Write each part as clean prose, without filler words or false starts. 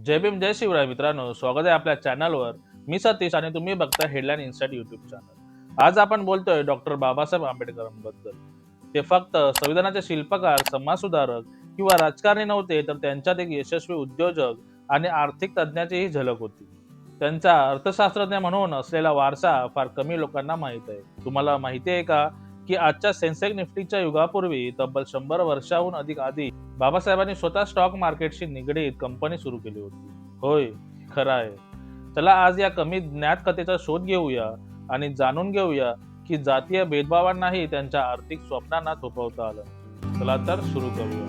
जय भीम जय शिवराय मित्रांनो, स्वागत आहे आपल्या चॅनलवर. मी सतीश आणि तुम्ही बघता हेडलाईन इन्साइट युट्यूब चॅनल. आज आपण बोलतोय डॉक्टर बाबासाहेब आंबेडकरांबद्दल. ते फक्त संविधानाचे शिल्पकार, समाजसुधारक किंवा राजकारणी नव्हते, तर त्यांच्यात एक यशस्वी उद्योजक आणि आर्थिक तज्ज्ञाचीही झलक होती. त्यांचा अर्थशास्त्रज्ञ म्हणून असलेला वारसा फार कमी लोकांना माहीत आहे. तुम्हाला माहिती आहे का, की आजच्या सेन्सेक्स निफ्टीच्या युगापूर्वी तब्बल 100 वर्षाहून अधिक आधी बाबासाहेबांनी स्वतः स्टॉक मार्केटशी निगडीत कंपनी सुरू केली होती. होय, खरं आहे. चला आज या कमी ज्ञात कथेचा शोध घेऊया आणि जाणून घेऊया की जातीय भेदभावांनाही त्यांच्या आर्थिक स्वप्नांना थोपवता आलं. चला तर सुरू करूया.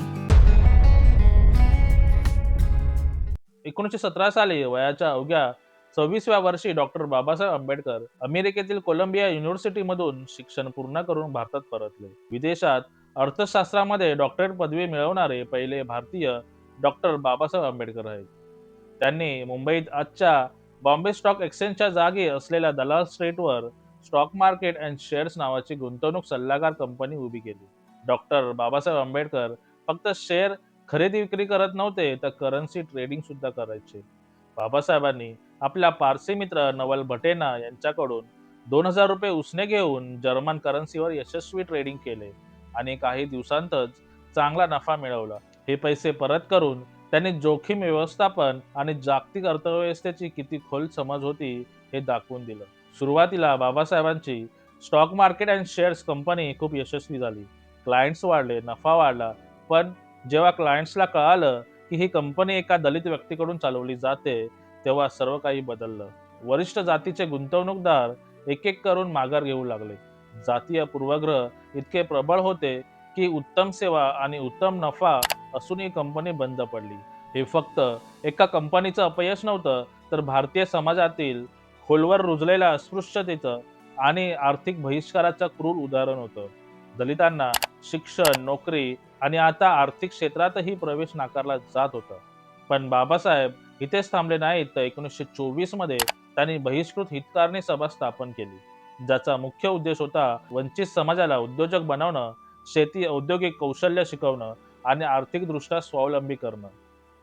1917 साली वयाच्या अवघ्या 26व्या वर्षी डॉक्टर बाबासाहेब आंबेडकर अमेरिकेतील कोलंबिया युनिव्हर्सिटीमधून शिक्षण पूर्ण करून भारतात परतले. विदेशात अर्थशास्त्रामध्ये डॉक्टरेट पदवी मिळवणारे पहिले भारतीय डॉक्टर बाबासाहेब आंबेडकर आहेत. त्यांनी मुंबईत आजच्या बॉम्बे स्टॉक एक्सचेंजच्या जागी असलेल्या दलाल स्ट्रीटवर स्टॉक मार्केट अँड शेअर्स नावाची गुंतवणूक सल्लागार कंपनी उभी केली. डॉक्टर बाबासाहेब आंबेडकर फक्त शेअर खरेदी विक्री करत नव्हते, तर करन्सी ट्रेडिंग सुद्धा करायचे. बाबासाहेबांनी आपल्या पारसी मित्र नवल भटेना यांच्याकडून ₹2000 उसने घेऊन जर्मन करन्सीवर यशस्वी ट्रेडिंग केले आणि काही दिवसांतच चांगला नफा मिळवला. हे पैसे परत करून त्यांनी जोखीम व्यवस्थापन आणि जागतिक अर्थव्यवस्थेची किती खोल समज होती हे दाखवून दिलं. सुरुवातीला बाबासाहेबांची stock market and shares company खूप यशस्वी झाली. क्लायंट्स वाढले, नफा वाढला. पण जेव्हा क्लायंट्सला कळालं की ही कंपनी एका दलित व्यक्तीकडून चालवली जाते, तेव्हा सर्व काही बदललं. वरिष्ठ जातीचे गुंतवणूकदार एक एक करून माघार घेऊ लागले. जातीय पूर्वग्रह इतके प्रबळ होते की उत्तम सेवा आणि उत्तम नफा असूनही कंपनी बंद पडली. हे फक्त एका कंपनीचं अपयश नव्हतं, तर भारतीय समाजातील खोलवर रुजलेल्या अस्पृश्यतेचं आणि आर्थिक बहिष्काराचं क्रूर उदाहरण होतं. दलितांना शिक्षण, नोकरी आणि आता आर्थिक क्षेत्रातही प्रवेश नाकारला जात होता. पण बाबासाहेब इथेच थांबले नाहीत, तर 1924 मध्ये त्यांनी बहिष्कृत हितकारणी सभा स्थापन केली, ज्याचा मुख्य उद्देश होता वंचित समाजाला उद्योजक बनवणं, शेती औद्योगिक कौशल्य शिकवणं आणि आर्थिकदृष्ट्या स्वावलंबी करणं.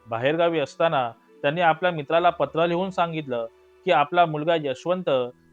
बाहेरगावी असताना त्यांनी आपल्या मित्राला पत्र लिहून सांगितलं की आपला मुलगा यशवंत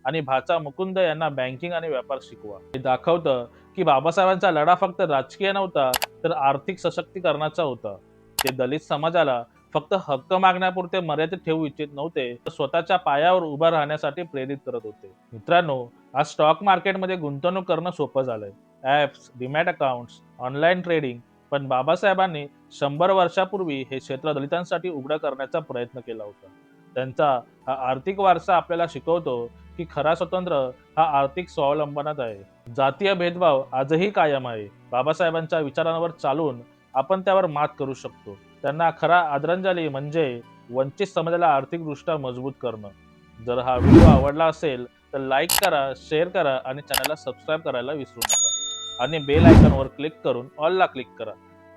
आणि भाचा मुकुंद यांना बँकिंग आणि व्यापार शिकवा. हे दाखवतं की बाबासाहेबांचा लढा फक्त राजकीय नव्हता, तर आर्थिक सशक्तीकरणाचा होता. ते दलित समाजाला फक्त हक्क मागण्यापुरते मर्यादित ठेवू इच्छित नव्हते, तर स्वतःच्या पायावर उभं राहण्यासाठी प्रेरित करत होते. मित्रांनो, आज स्टॉक मार्केटमध्ये गुंतवणूक करणं सोपं झालंय. Apps, demat accounts, online trading. पण बाबासाहेबांनी 100 वर्षापूर्वी हे क्षेत्र दलितांसाठी उघडं करण्याचा प्रयत्न केला होता. त्यांचा हा आर्थिक वारसा आपल्याला शिकवतो की खरा स्वतंत्र हा आर्थिक स्वावलंबनात आहे. जातीय भेदभाव आजही कायम आहे. बाबासाहेबांच्या विचारांवर चालून आपण त्यावर मात करू शकतो. त्यांना खरा आदरांजली म्हणजे वंचित समाजाला आर्थिकदृष्ट्या मजबूत करणं. जर हा व्हिडिओ आवडला असेल तर लाईक करा, शेअर करा आणि चॅनलला सबस्क्राईब करायला विसरू नका. आणि बेल आयकॉनवर क्लिक करून ऑलला क्लिक करा.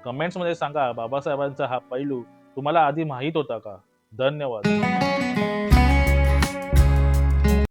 कमेंट्समध्ये सांगा बाबासाहेबांचा हा पैलू तुम्हाला आधी माहीत होता का? धन्यवाद.